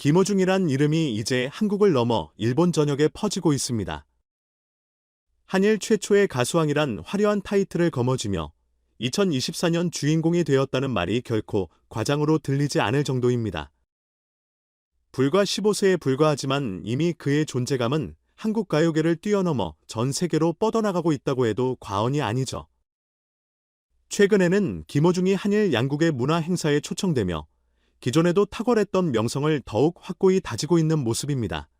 김호중이란 이름이 이제 한국을 넘어 일본 전역에 퍼지고 있습니다. 한일 최초의 가수왕이란 화려한 타이틀을 거머쥐며 2024년 주인공이 되었다는 말이 결코 과장으로 들리지 않을 정도입니다. 불과 15세에 불과하지만 이미 그의 존재감은 한국 가요계를 뛰어넘어 전 세계로 뻗어나가고 있다고 해도 과언이 아니죠. 최근에는 김호중이 한일 양국의 문화 행사에 초청되며 기존에도 탁월했던 명성을 더욱 확고히 다지고 있는 모습입니다.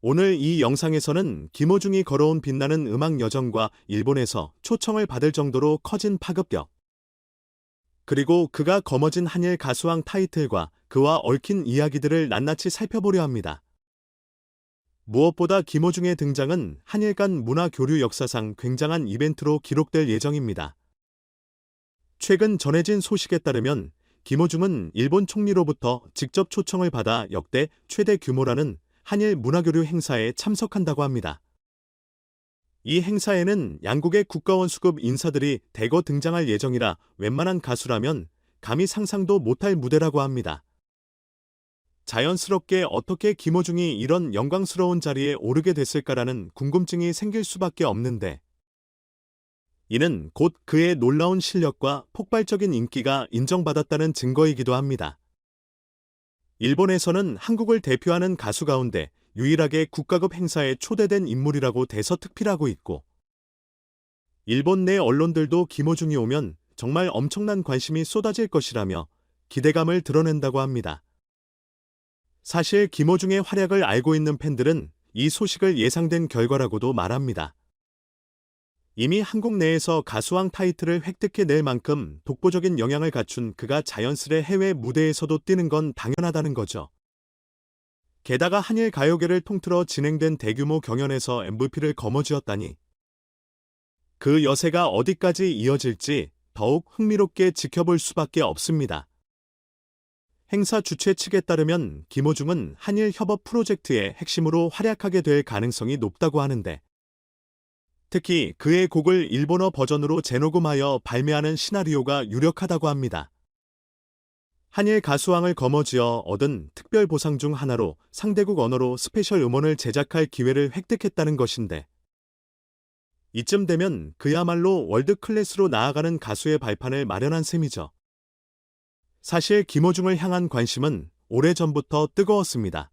오늘 이 영상에서는 김호중이 걸어온 빛나는 음악 여정과 일본에서 초청을 받을 정도로 커진 파급력, 그리고 그가 거머쥔 한일 가수왕 타이틀과 그와 얽힌 이야기들을 낱낱이 살펴보려 합니다. 무엇보다 김호중의 등장은 한일 간 문화 교류 역사상 굉장한 이벤트로 기록될 예정입니다. 최근 전해진 소식에 따르면 김호중은 일본 총리로부터 직접 초청을 받아 역대 최대 규모라는 한일 문화교류 행사에 참석한다고 합니다. 이 행사에는 양국의 국가원수급 인사들이 대거 등장할 예정이라 웬만한 가수라면 감히 상상도 못할 무대라고 합니다. 자연스럽게 어떻게 김호중이 이런 영광스러운 자리에 오르게 됐을까라는 궁금증이 생길 수밖에 없는데, 이는 곧 그의 놀라운 실력과 폭발적인 인기가 인정받았다는 증거이기도 합니다. 일본에서는 한국을 대표하는 가수 가운데 유일하게 국가급 행사에 초대된 인물이라고 대서특필하고 있고, 일본 내 언론들도 김호중이 오면 정말 엄청난 관심이 쏟아질 것이라며 기대감을 드러낸다고 합니다. 사실 김호중의 활약을 알고 있는 팬들은 이 소식을 예상된 결과라고도 말합니다. 이미 한국 내에서 가수왕 타이틀을 획득해낼 만큼 독보적인 영향을 갖춘 그가 자연스레 해외 무대에서도 뛰는 건 당연하다는 거죠. 게다가 한일 가요계를 통틀어 진행된 대규모 경연에서 MVP를 거머쥐었다니, 그 여세가 어디까지 이어질지 더욱 흥미롭게 지켜볼 수밖에 없습니다. 행사 주최 측에 따르면 김호중은 한일 협업 프로젝트의 핵심으로 활약하게 될 가능성이 높다고 하는데, 특히 그의 곡을 일본어 버전으로 재녹음하여 발매하는 시나리오가 유력하다고 합니다. 한일 가수왕을 거머쥐어 얻은 특별 보상 중 하나로 상대국 언어로 스페셜 음원을 제작할 기회를 획득했다는 것인데, 이쯤 되면 그야말로 월드 클래스로 나아가는 가수의 발판을 마련한 셈이죠. 사실 김호중을 향한 관심은 오래전부터 뜨거웠습니다.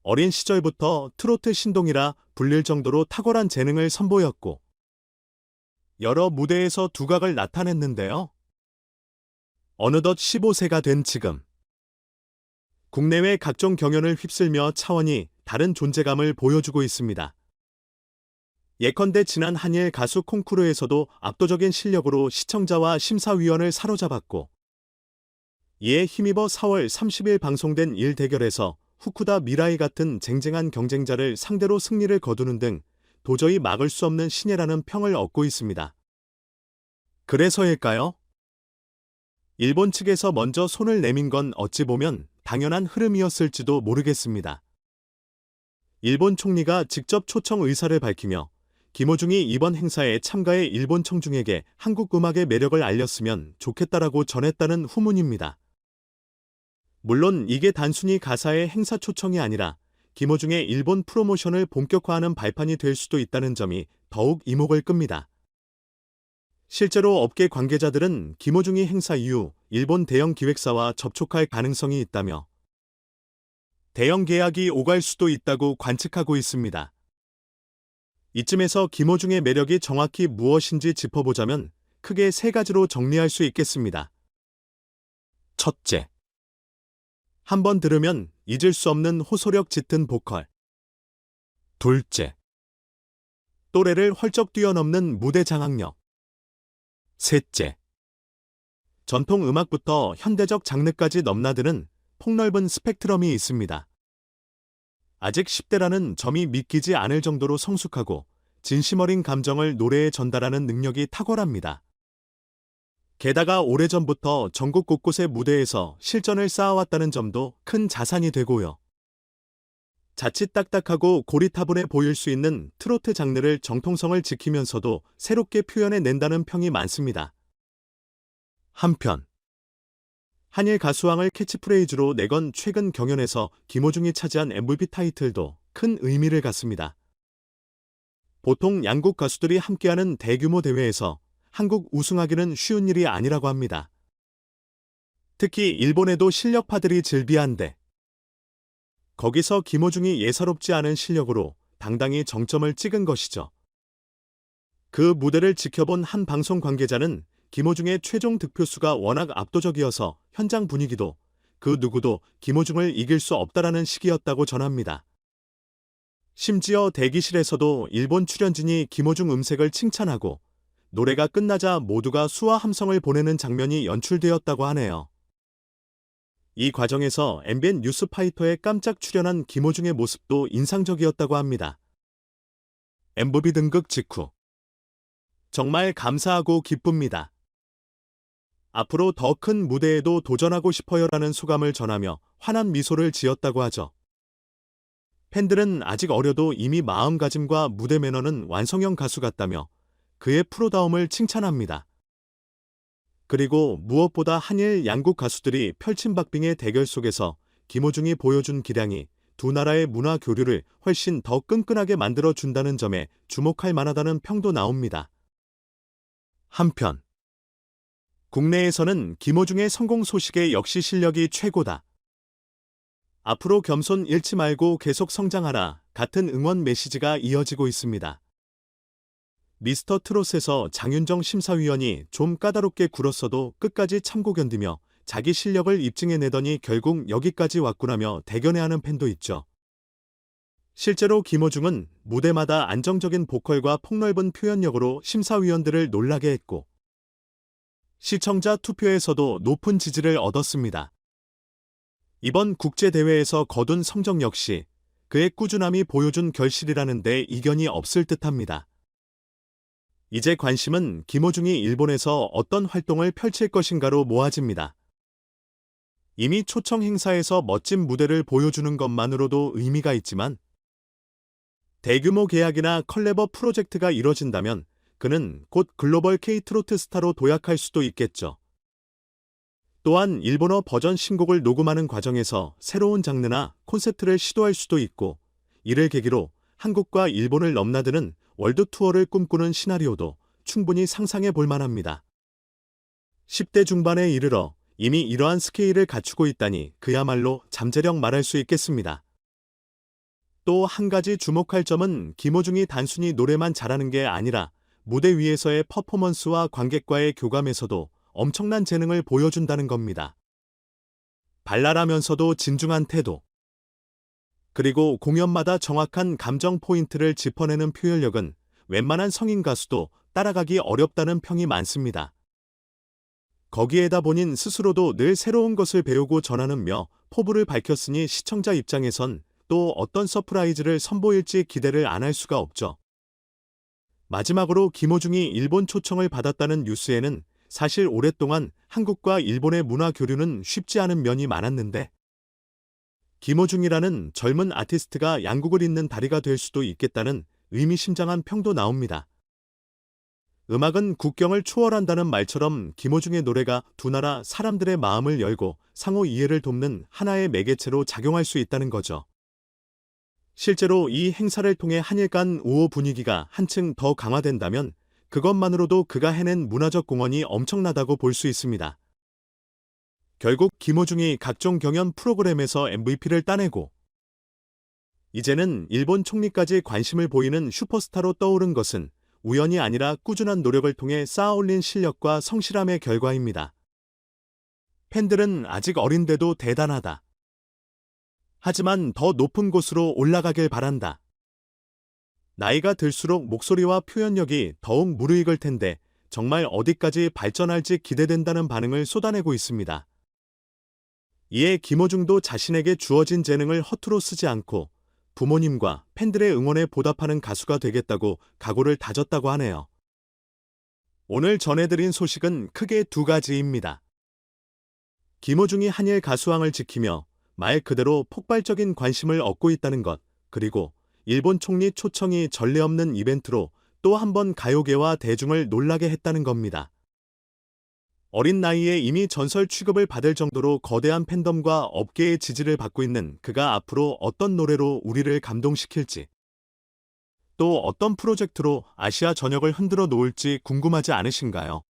어린 시절부터 트로트 신동이라 불릴 정도로 탁월한 재능을 선보였고, 여러 무대에서 두각을 나타냈는데요. 어느덧 15세가 된 지금, 국내외 각종 경연을 휩쓸며 차원이 다른 존재감을 보여주고 있습니다. 예컨대 지난 한일 가수 콩쿠르에서도 압도적인 실력으로 시청자와 심사위원을 사로잡았고, 이에 힘입어 4월 30일 방송된 1대결에서 후쿠다 미라이 같은 쟁쟁한 경쟁자를 상대로 승리를 거두는 등 도저히 막을 수 없는 신예라는 평을 얻고 있습니다. 그래서일까요? 일본 측에서 먼저 손을 내민 건 어찌 보면 당연한 흐름이었을지도 모르겠습니다. 일본 총리가 직접 초청 의사를 밝히며 김호중이 이번 행사에 참가해 일본 청중에게 한국 음악의 매력을 알렸으면 좋겠다라고 전했다는 후문입니다. 물론 이게 단순히 가사의 행사 초청이 아니라 김호중의 일본 프로모션을 본격화하는 발판이 될 수도 있다는 점이 더욱 이목을 끕니다. 실제로 업계 관계자들은 김호중이 행사 이후 일본 대형 기획사와 접촉할 가능성이 있다며 대형 계약이 오갈 수도 있다고 관측하고 있습니다. 이쯤에서 김호중의 매력이 정확히 무엇인지 짚어보자면 크게 세 가지로 정리할 수 있겠습니다. 첫째, 한번 들으면 잊을 수 없는 호소력 짙은 보컬. 둘째, 또래를 헐쩍 뛰어넘는 무대 장악력. 셋째, 전통 음악부터 현대적 장르까지 넘나드는 폭넓은 스펙트럼이 있습니다. 아직 10대라는 점이 믿기지 않을 정도로 성숙하고 진심 어린 감정을 노래에 전달하는 능력이 탁월합니다. 게다가 오래전부터 전국 곳곳의 무대에서 실전을 쌓아왔다는 점도 큰 자산이 되고요. 자칫 딱딱하고 고리타분해 보일 수 있는 트로트 장르를 정통성을 지키면서도 새롭게 표현해낸다는 평이 많습니다. 한편 한일 가수왕을 캐치프레이즈로 내건 최근 경연에서 김호중이 차지한 MVP 타이틀도 큰 의미를 갖습니다. 보통 양국 가수들이 함께하는 대규모 대회에서 한국 우승하기는 쉬운 일이 아니라고 합니다. 특히 일본에도 실력파들이 즐비한데 거기서 김호중이 예사롭지 않은 실력으로 당당히 정점을 찍은 것이죠. 그 무대를 지켜본 한 방송 관계자는 김호중의 최종 득표수가 워낙 압도적이어서 현장 분위기도 그 누구도 김호중을 이길 수 없다라는 시기였다고 전합니다. 심지어 대기실에서도 일본 출연진이 김호중 음색을 칭찬하고 노래가 끝나자 모두가 수와 함성을 보내는 장면이 연출되었다고 하네요. 이 과정에서 MBN 뉴스파이터에 깜짝 출연한 김호중의 모습도 인상적이었다고 합니다. MVP 등극 직후 정말 감사하고 기쁩니다. 앞으로 더 큰 무대에도 도전하고 싶어요라는 소감을 전하며 환한 미소를 지었다고 하죠. 팬들은 아직 어려도 이미 마음가짐과 무대 매너는 완성형 가수 같다며 그의 프로다움을 칭찬합니다. 그리고 무엇보다 한일 양국 가수들이 펼친 박빙의 대결 속에서 김호중이 보여준 기량이 두 나라의 문화 교류를 훨씬 더 끈끈하게 만들어준다는 점에 주목할 만하다는 평도 나옵니다. 한편 국내에서는 김호중의 성공 소식에 역시 실력이 최고다. 앞으로 겸손 잃지 말고 계속 성장하라 같은 응원 메시지가 이어지고 있습니다. 미스터 트롯에서 장윤정 심사위원이 좀 까다롭게 굴었어도 끝까지 참고 견디며 자기 실력을 입증해내더니 결국 여기까지 왔구나며 대견해하는 팬도 있죠. 실제로 김호중은 무대마다 안정적인 보컬과 폭넓은 표현력으로 심사위원들을 놀라게 했고 시청자 투표에서도 높은 지지를 얻었습니다. 이번 국제대회에서 거둔 성적 역시 그의 꾸준함이 보여준 결실이라는 데 이견이 없을 듯합니다. 이제 관심은 김호중이 일본에서 어떤 활동을 펼칠 것인가로 모아집니다. 이미 초청 행사에서 멋진 무대를 보여주는 것만으로도 의미가 있지만 대규모 계약이나 컬래버 프로젝트가 이뤄진다면 그는 곧 글로벌 K-트로트 스타로 도약할 수도 있겠죠. 또한 일본어 버전 신곡을 녹음하는 과정에서 새로운 장르나 콘셉트를 시도할 수도 있고 이를 계기로 한국과 일본을 넘나드는 월드 투어를 꿈꾸는 시나리오도 충분히 상상해 볼 만합니다. 10대 중반에 이르러 이미 이러한 스케일을 갖추고 있다니 그야말로 잠재력 말할 수 있겠습니다. 또 한 가지 주목할 점은 김호중이 단순히 노래만 잘하는 게 아니라 무대 위에서의 퍼포먼스와 관객과의 교감에서도 엄청난 재능을 보여준다는 겁니다. 발랄하면서도 진중한 태도, 그리고 공연마다 정확한 감정 포인트를 짚어내는 표현력은 웬만한 성인 가수도 따라가기 어렵다는 평이 많습니다. 거기에다 본인 스스로도 늘 새로운 것을 배우고 전하는며 포부를 밝혔으니 시청자 입장에선 또 어떤 서프라이즈를 선보일지 기대를 안 할 수가 없죠. 마지막으로 김호중이 일본 초청을 받았다는 뉴스에는 사실 오랫동안 한국과 일본의 문화 교류는 쉽지 않은 면이 많았는데 김호중이라는 젊은 아티스트가 양국을 잇는 다리가 될 수도 있겠다는 의미심장한 평도 나옵니다. 음악은 국경을 초월한다는 말처럼 김호중의 노래가 두 나라 사람들의 마음을 열고 상호 이해를 돕는 하나의 매개체로 작용할 수 있다는 거죠. 실제로 이 행사를 통해 한일 간 우호 분위기가 한층 더 강화된다면 그것만으로도 그가 해낸 문화적 공헌이 엄청나다고 볼 수 있습니다. 결국 김호중이 각종 경연 프로그램에서 MVP를 따내고 이제는 일본 총리까지 관심을 보이는 슈퍼스타로 떠오른 것은 우연이 아니라 꾸준한 노력을 통해 쌓아올린 실력과 성실함의 결과입니다. 팬들은 아직 어린데도 대단하다. 하지만 더 높은 곳으로 올라가길 바란다. 나이가 들수록 목소리와 표현력이 더욱 무르익을 텐데 정말 어디까지 발전할지 기대된다는 반응을 쏟아내고 있습니다. 이에 김호중도 자신에게 주어진 재능을 허투루 쓰지 않고 부모님과 팬들의 응원에 보답하는 가수가 되겠다고 각오를 다졌다고 하네요. 오늘 전해드린 소식은 크게 두 가지입니다. 김호중이 한일 가수왕을 지키며 말 그대로 폭발적인 관심을 얻고 있다는 것, 그리고 일본 총리 초청이 전례 없는 이벤트로 또 한 번 가요계와 대중을 놀라게 했다는 겁니다. 어린 나이에 이미 전설 취급을 받을 정도로 거대한 팬덤과 업계의 지지를 받고 있는 그가 앞으로 어떤 노래로 우리를 감동시킬지, 또 어떤 프로젝트로 아시아 전역을 흔들어 놓을지 궁금하지 않으신가요?